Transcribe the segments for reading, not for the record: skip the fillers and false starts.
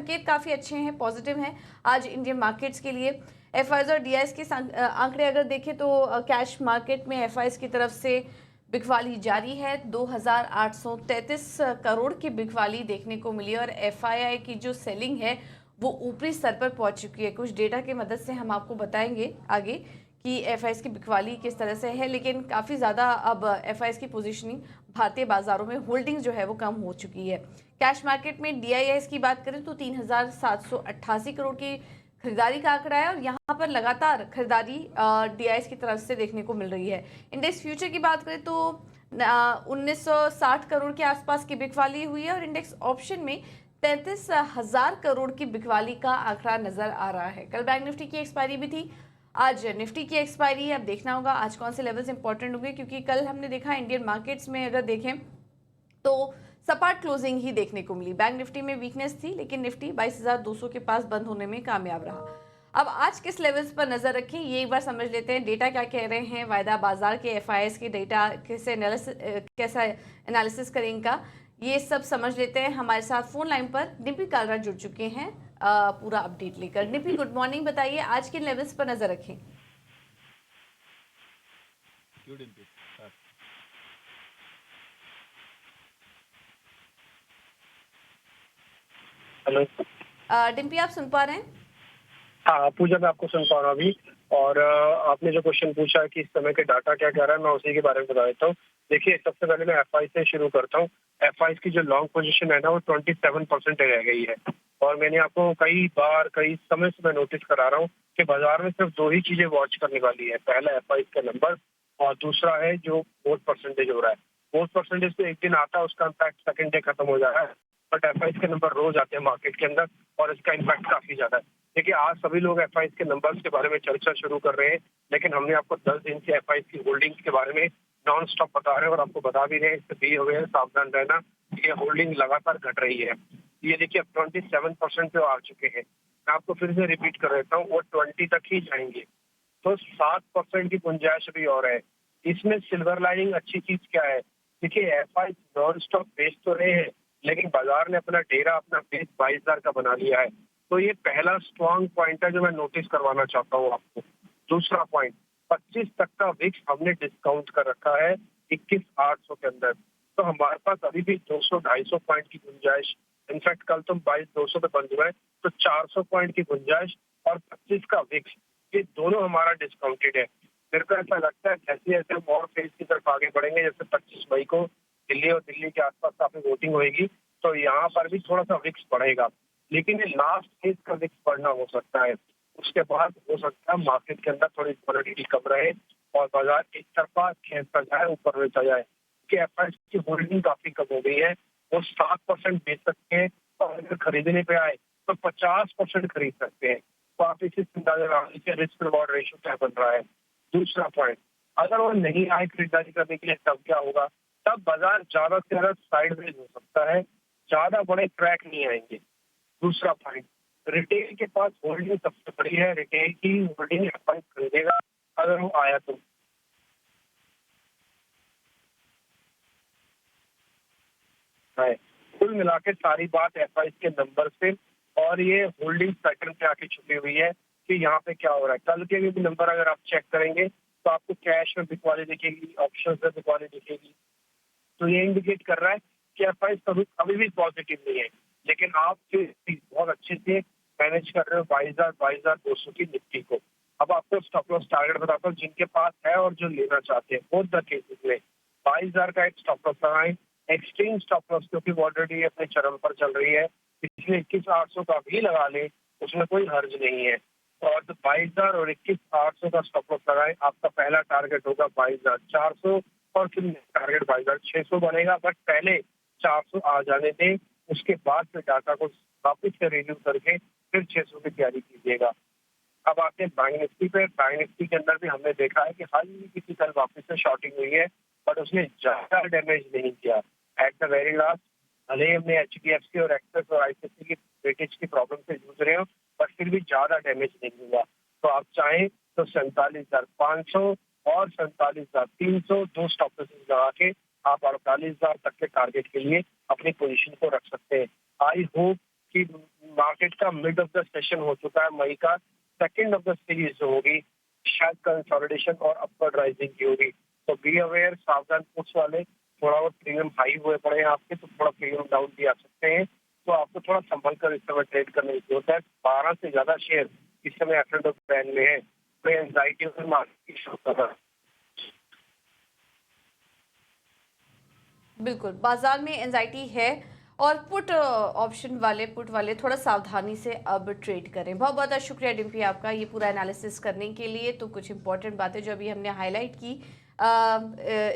संकेत काफ़ी अच्छे हैं, पॉजिटिव हैं आज इंडियन मार्केट्स के लिए। एफआईज और डीआईएस के आंकड़े अगर देखें तो कैश मार्केट में एफआईज की तरफ से बिकवाली जारी है। 2,833 करोड़ की बिकवाली देखने को मिली और एफआईआई की जो सेलिंग है वो ऊपरी स्तर पर पहुंच चुकी है। कुछ डेटा की मदद से हम आपको बताएंगे आगे कि एफआईएस की बिकवाली किस तरह से है, लेकिन काफ़ी ज़्यादा अब एफआईएस की पोजीशनिंग भारतीय बाजारों में होल्डिंग जो है वो कम हो चुकी है। कैश मार्केट में डीआईएस की बात करें तो 3,788 करोड़ की खरीदारी का आंकड़ा है और यहाँ पर लगातार खरीदारी डीआईएस की तरफ से देखने को मिल रही है। इंडेक्स फ्यूचर की बात करें तो 1960 करोड़ के आसपास की बिकवाली हुई है और इंडेक्स ऑप्शन में 33,000 करोड़ की बिकवाली का आंकड़ा नजर आ रहा है। कल बैंक निफ्टी की एक्सपायरी भी थी, आज निफ्टी की एक्सपायरी है। अब देखना होगा आज कौन से लेवल्स इंपॉर्टेंट होंगे, क्योंकि कल हमने देखा इंडियन मार्केट्स में अगर देखें तो सपाट क्लोजिंग ही देखने को मिली। बैंक निफ्टी में वीकनेस थी, लेकिन निफ्टी 22,200 के पास बंद होने में कामयाब रहा। अब आज किस लेवल्स पर नजर रखें ये एक बार समझ लेते हैं। डेटा क्या कह रहे हैं, वायदा बाजार के एफआईएस के डेटा कैसा एनालिसिस करें इनका, ये सब समझ लेते हैं। हमारे साथ फोन लाइन पर निपी कालरा जुड़ चुके हैं पूरा अपडेट लेकर। निपी, गुड मॉर्निंग, बताइए आज किन लेवल्स पर नजर रखें। हेलो डिम्पी, आप सुन पा रहे हैं? हाँ पूजा, मैं आपको सुन पा रहा हूँ अभी। और आपने जो क्वेश्चन पूछा है कि इस समय के डाटा क्या कह रहा है, मैं उसी के बारे में बता देता हूँ। देखिए, सबसे पहले मैं एफआई से शुरू करता हूँ। एफआई की जो लॉन्ग पोजीशन है ना, वो 27% रह गई है। और मैंने आपको कई समय से मैं नोटिस करा रहा हूँ कि बाजार में सिर्फ दो ही चीजें वॉच करने वाली है। पहला एफआई का नंबर और दूसरा है जो वोट परसेंटेज हो रहा है। वोट परसेंटेज तो एक दिन आता है, उसका इम्पैक्ट सेकंड डे खत्म हो जा रहा है, बट एफआई के नंबर रोज आते हैं मार्केट के अंदर और इसका इम्पैक्ट काफी ज्यादा है। देखिए, आज सभी लोग एफआई के नंबर्स के बारे में चर्चा शुरू कर रहे हैं, लेकिन हमने आपको 10 दिन की एफआई की होल्डिंग्स के बारे में नॉन स्टॉप बता रहे हैं और आपको बता भी रहे हैं, इससे बी हुए सावधान रहना, ये होल्डिंग लगातार घट रही है। ये देखिए, अब 27% पे आ चुके हैं। मैं आपको फिर से रिपीट कर देता हूँ, वो 20 तक ही जाएंगे, तो 7% की गुंजाइश भी और है। इसमें सिल्वर लाइनिंग अच्छी चीज क्या है, देखिए एफआई नॉन स्टॉप बेच तो रहे हैं, लेकिन बाजार ने अपना डेरा, अपना बेस 22,000 का बना लिया है। तो ये पहला स्ट्रॉन्ग पॉइंट है जो मैं नोटिस करवाना चाहता हूँ आपको। दूसरा पॉइंट, 25 तक का विक्स हमने डिस्काउंट कर रखा है 21,800 के अंदर। तो हमारे पास अभी भी 200-250 पॉइंट की गुंजाइश, इनफैक्ट कल तुम 22,200 पे बंद हुए, तो 400 पॉइंट की गुंजाइश और 25 का विक्स, ये दोनों हमारा डिस्काउंटेड है। मेरे को ऐसा लगता है जैसे जैसे हम और फेज की तरफ आगे बढ़ेंगे, जैसे 25 मई को दिल्ली और दिल्ली के आसपास काफी वोटिंग होगी, तो यहाँ पर भी थोड़ा सा विक्स बढ़ेगा, लेकिन ये लास्ट फेज का विक्स बढ़ना हो सकता है। उसके बाद हो सकता है मार्केट के अंदर थोड़ी वोलेटिलिटी कम रहे और बाजार एक तरफा खींचता जाए, ऊपर लेता जाए, क्योंकि एफआई की होल्डिंग काफी कम हो गई है। वो 7% बेच सकते हैं और अगर खरीदने पे आए तो 50% खरीद सकते हैं। तो आप इसी रिस्क रिवॉर्ड रेशियो क्या बन रहा है। दूसरा पॉइंट, अगर वो नहीं आए खरीदारी करने के लिए, तब क्या होगा, तब बाजार ज्यादा से ज्यादा साइडवेज हो सकता है, ज्यादा बड़े ट्रैक नहीं आएंगे। दूसरा पॉइंट, रिटेल के पास होल्डिंग सबसे बड़ी है, रिटेल की होल्डिंग एफआई खरीदेगा अगर वो आया तो। है कुल मिला के सारी बात एफआई के नंबर से और ये होल्डिंग पैटर्न पे आके छुपी हुई है कि यहाँ पे क्या हो रहा है। कल के भी नंबर अगर आप चेक करेंगे तो आपको कैश में बिकवाली दिखेगी, ऑप्शन में बिकवाली दिखेगी। तो ये इंडिकेट कर रहा है कि एफआई अभी भी पॉजिटिव नहीं है, लेकिन आप बहुत अच्छे से मैनेज कर रहे हो 22,200 की निफ्टी को। अब आपको स्टॉप लॉस टारगेट बताता हूँ जिनके पास है और जो लेना चाहते हैं, बोथ द केसेस में 22,000 का एक स्टॉप लॉस लगाएं। एक्सट्रीम स्टॉप लॉस क्योंकि ऑलरेडी अपने चरम पर चल रही है, इसलिए 21,800 का भी लगा ले, उसमें कोई हर्ज नहीं है। और तो 22,000 और 21,800 का स्टॉप लॉस लगाएं। आपका पहला टारगेट होगा 22,400 और फिर टारगेट 22,600 बनेगा, बट पहले 400 आ जाने दें, उसके बाद फिर डाटा को वापिस से रिव्यू करके फिर 600 की तैयारी कीजिएगा। अब आते हैं बैंक निफ्टी पे। बैंक निफ्टी के अंदर भी हमने देखा है कि हल्की सी कल वापस से शॉर्टिंग हुई है, बट उसने ज्यादा डैमेज नहीं किया। एट द वेरी लास्ट भले ही हमने एचडीएफसी और एक्सेस और आईसीआईसी की वेटेज की प्रॉब्लम से जूझ रहे हो, बट फिर भी ज्यादा डैमेज नहीं हुआ। तो आप चाहें तो 47,500 और 47,300 दो स्टॉप लॉसेस लगा के आप 48,000 तक के टारगेट के लिए अपनी पोजीशन को रख सकते हैं। आई होप कि मार्केट का मिड ऑफ द सेशन हो चुका है, मई का सेकंड ऑफ द सीरीज जो होगी शायद कंसोलिडेशन और अपवर्ड राइजिंग की होगी। तो बी अवेयर, सावधान पुट्स वाले, थोड़ा बहुत प्रीमियम हाई हुए पड़े हैं आपके तो थोड़ा प्रीमियम डाउन भी आ सकते हैं, तो आपको थोड़ा संभल कर इस समय ट्रेड करने की जरूरत है। 12 से ज्यादा शेयर इस समय एफएंड बैन में है, तो एंजाइटी में मार्केट की शुरू कर रहा है। बिल्कुल, बाजार में एंजाइटी है और पुट वाले थोड़ा सावधानी से अब ट्रेड करें। बहुत बहुत शुक्रिया डिम्पी आपका ये पूरा एनालिसिस करने के लिए। तो कुछ इंपॉर्टेंट बातें जो अभी हमने हाईलाइट की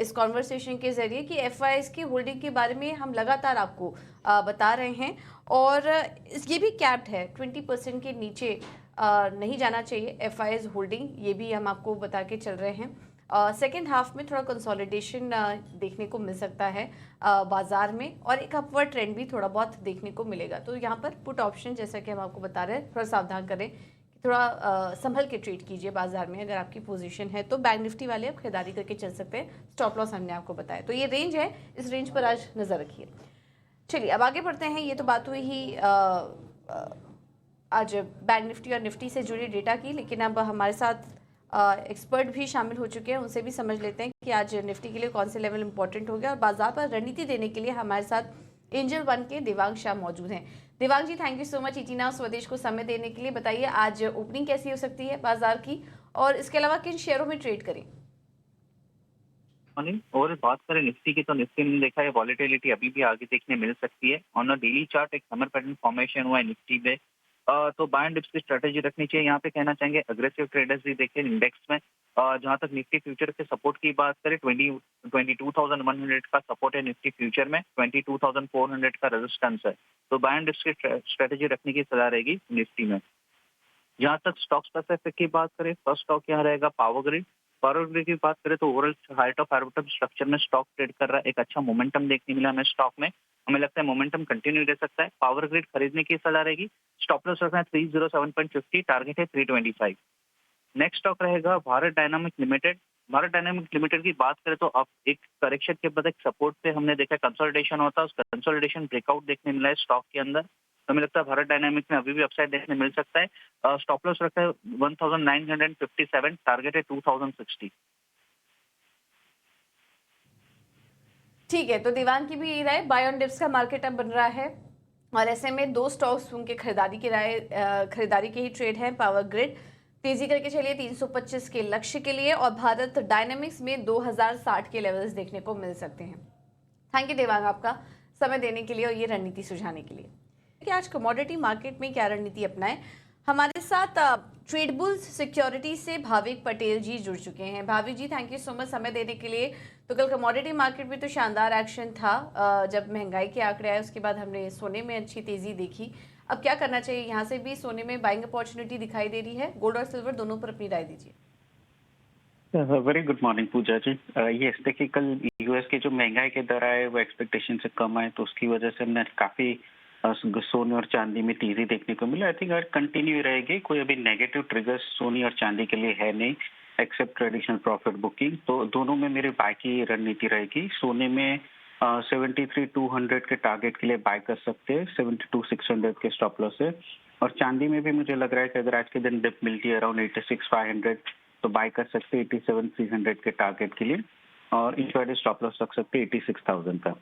इस कॉन्वर्सेशन के जरिए कि एफआईआईज की होल्डिंग के बारे में हम लगातार आपको बता रहे हैं और ये भी कैप्ड है 20% के नीचे नहीं जाना चाहिए एफआईआईज होल्डिंग, ये भी हम आपको बता के चल रहे हैं। सेकेंड हाफ में थोड़ा कंसोलिडेशन देखने को मिल सकता है बाजार में और एक अपवर्ड ट्रेंड भी थोड़ा बहुत देखने को मिलेगा। तो यहाँ पर पुट ऑप्शन जैसा कि हम आपको बता रहे हैं थोड़ा सावधान करें कि थोड़ा संभल के ट्रेड कीजिए बाजार में। अगर आपकी पोजीशन है तो बैंक निफ्टी वाले आप खरीदारी करके चल सकते हैं। स्टॉप लॉस हमने आपको बताया, तो ये रेंज है, इस रेंज पर आज नजर रखिए। चलिए अब आगे बढ़ते हैं। ये तो बात हुई ही आज बैंक निफ्टी और निफ्टी से जुड़ी डेटा की, लेकिन अब हमारे साथ एक्सपर्ट भी शामिल हो चुके हैं, उनसे भी समझ लेते हैं कि आज निफ्टी के लिए कौन से लेवल इंपॉर्टेंट हो गया। और बाजार पर रणनीति देने के लिए हमारे साथ एंजल वन के देवांग शाह मौजूद हैं। देवांग जी, थैंक यू सो मच इटीना स्वदेश को समय देने के लिए। बताइए आज ओपनिंग कैसी हो सकती है बाजार की और इसके अलावा किन शेयरों में ट्रेड करें? और बात करें निफ्टी की, तो निफ्टी में देखा है वॉलेटिलिटी अभी भी आगे देखने मिल सकती है। ऑन अ डेली चार्ट एक समर पैटर्न फॉर्मेशन हुआ है निफ्टी में, तो बाय एंड डिप्स की स्ट्रेटेजी रखनी चाहिए। यहाँ पे कहना चाहेंगे अग्रेसिव ट्रेडर्स भी देखें इंडेक्स में। जहाँ तक निफ्टी फ्यूचर के सपोर्ट की बात करें, 22,100 का सपोर्ट है निफ्टी फ्यूचर में, 22,400 का रेजिस्टेंस है। तो बाय एंड डिप्स की स्ट्रेटेजी रखने की सलाह रहेगी निफ्टी में। जहाँ तक स्टॉक स्पेसिफिक की बात करें, फर्स्ट स्टॉक यहाँ रहेगा पावर ग्रिड। पावर ग्रिड की बात करें तो ओवरऑल हाइट ऑफ एरोटम स्ट्रक्चर में स्टॉक ट्रेड कर रहा है, एक अच्छा मोमेंटम देखने मिला हमें स्टॉक में। हमें लगता है मोमेंटम कंटिन्यू रह सकता है। पावर ग्रिड खरीदने की सलाह रहेगी। स्टॉप लॉस रखना है 307.50, टारगेट है 325। नेक्स्ट स्टॉक रहेगा Bharat dynamic limited. Bharat dynamic limited की बात करें तो अब एक करेक्शन के बाद एक सपोर्ट पे हमने देखा कंसोलिडेशन होता है, उस कंसोलिडेशन ब्रेकआउट देखने मिला है स्टॉक के अंदर। तो हमें लगता है भारत डायनामिक में अभी भी अपसाइड देखने मिल सकता है। स्टॉप लॉस रखा है 1957, टारगेट है 2060। ठीक है, तो दीवान की भी यही राय, बाय ऑन डिप्स का मार्केट अब बन रहा है और ऐसे में दो स्टॉक्स उनके खरीदारी के ही ट्रेड है। पावर ग्रिड तेजी करके चलिए 325 के लक्ष्य के लिए और भारत डायनामिक्स में 2060 के लेवल्स देखने को मिल सकते हैं। थैंक यू देवांग आपका समय देने के लिए और ये रणनीति सुझाने के लिए कि आज कमोडिटी मार्केट में क्या रणनीति अपनाएं। हमारे साथ ट्रेडबुल्स सिक्योरिटी से भाविक पटेल जी जुड़ चुके हैं। भाविक जी, थैंक यू सो मच समय देने के लिए। तो कल कमोडिटी मार्केट में तो शानदार एक्शन था, जब महंगाई के आंकड़े आए उसके बाद हमने सोने में अच्छी तेजी देखी। अब क्या करना चाहिए? यहाँ से भी सोने में बाइंग अपॉर्चुनिटी दिखाई दे रही है, गोल्ड और सिल्वर दोनों पर अपनी राय दीजिए। वेरी गुड मॉर्निंग पूजा जी। यस, देखिए कल यूएस की जो महंगाई के दर आए वो एक्सपेक्टेशन से कम आए, तो उसकी वजह से हमने काफी सोने और चांदी में तेजी देखने को मिला। आई थिंक अगर कंटिन्यू रहेगी, कोई अभी नेगेटिव ट्रिगर्स सोने और चांदी के लिए है नहीं एक्सेप्ट ट्रेडिशनल प्रॉफिट बुकिंग। तो दोनों में मेरी बाय की रणनीति रहेगी। सोने में 73,200 के टारगेट के लिए बाय कर सकते हैं, 72,600 के स्टॉप लॉस है। और चांदी में भी मुझे लग रहा है कि अगर आज के दिन डिप मिलती है अराउंड 86,500 तो बाय कर सकते हैं 87,300 के टारगेट के लिए, और इंट्राडे स्टॉप लॉस रख सकते हैं 86,000 का।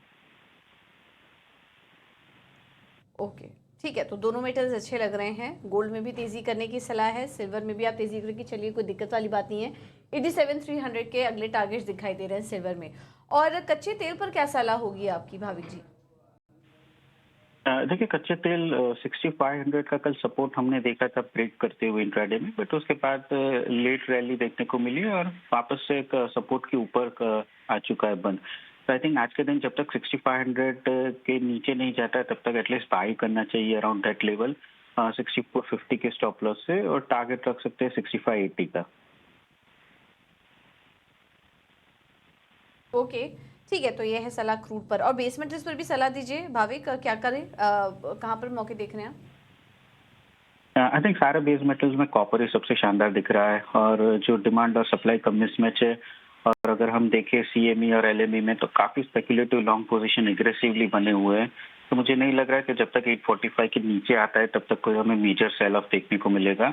ओके, ठीक है, तो दोनों मेटल्स अच्छे लग रहे हैं। गोल्ड में भी तेजी करने की सलाह है, सिल्वर में भी आप तेजी करके चलिए, कोई दिक्कत वाली बात नहीं है। 87,300 के अगले टारगेट्स दिखाई दे रहे हैं सिल्वर में। और कच्चे तेल पर क्या सलाह होगी आपकी भाविक जी? देखिए कच्चे तेल 6500 का कल सपोर्ट हमने देखा था ब्रेक करते हुए इंट्राडे में, बट उसके बाद लेट रैली देखने को मिली और वापस से एक सपोर्ट के ऊपर आ चुका है बंद। तो आई थिंक आज के दिन जब तक 6500 के नीचे नहीं जाता है तब तक एटलीस्ट बाई करना चाहिए अराउंड दैट लेवल 6450 के स्टॉप लॉस से, और टारगेट रख सकते हैं 6580 का। ओके, ठीक है, तो ये है सलाह क्रूड पर। और बेस मेटल्स पर भी सलाह दीजिए भाविक, क्या करें, कहाँ पर मौके देख रहे हैं आप? आई थिंक सारे बेस मेटल्स में कॉपर ही सबसे शानदार दिख रहा है, और जो डिमांड और सप्लाई का मिसमैच है। और अगर हम देखें सीएमई और एलएमई में तो काफी स्पेकुलेटिव लॉन्ग पोजीशन एग्रेसिवली बने हुए हैं, तो मुझे नहीं लग रहा है कि जब तक 845 के नीचे आता है तब तक कोई हमें मेजर सेल ऑफ देखने को मिलेगा।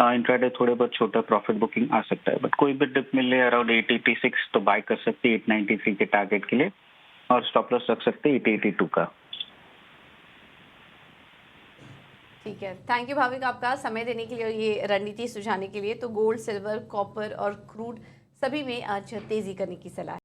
इंट्राडे थोड़े बहुत छोटा प्रॉफिट बुकिंग आ सकता है, बट कोई भी डिप मिले अराउंड 886 तो बाय कर सकते हैं 893 के टारगेट के लिए, और स्टॉप लॉस रख सकते हैं 882 का। ठीक है, थैंक यू भाविक आपका समय देने के लिए और ये रणनीति सुझाने के लिए। तो गोल्ड, सिल्वर, कॉपर और क्रूड सभी में आज तेजी करने की सलाह है।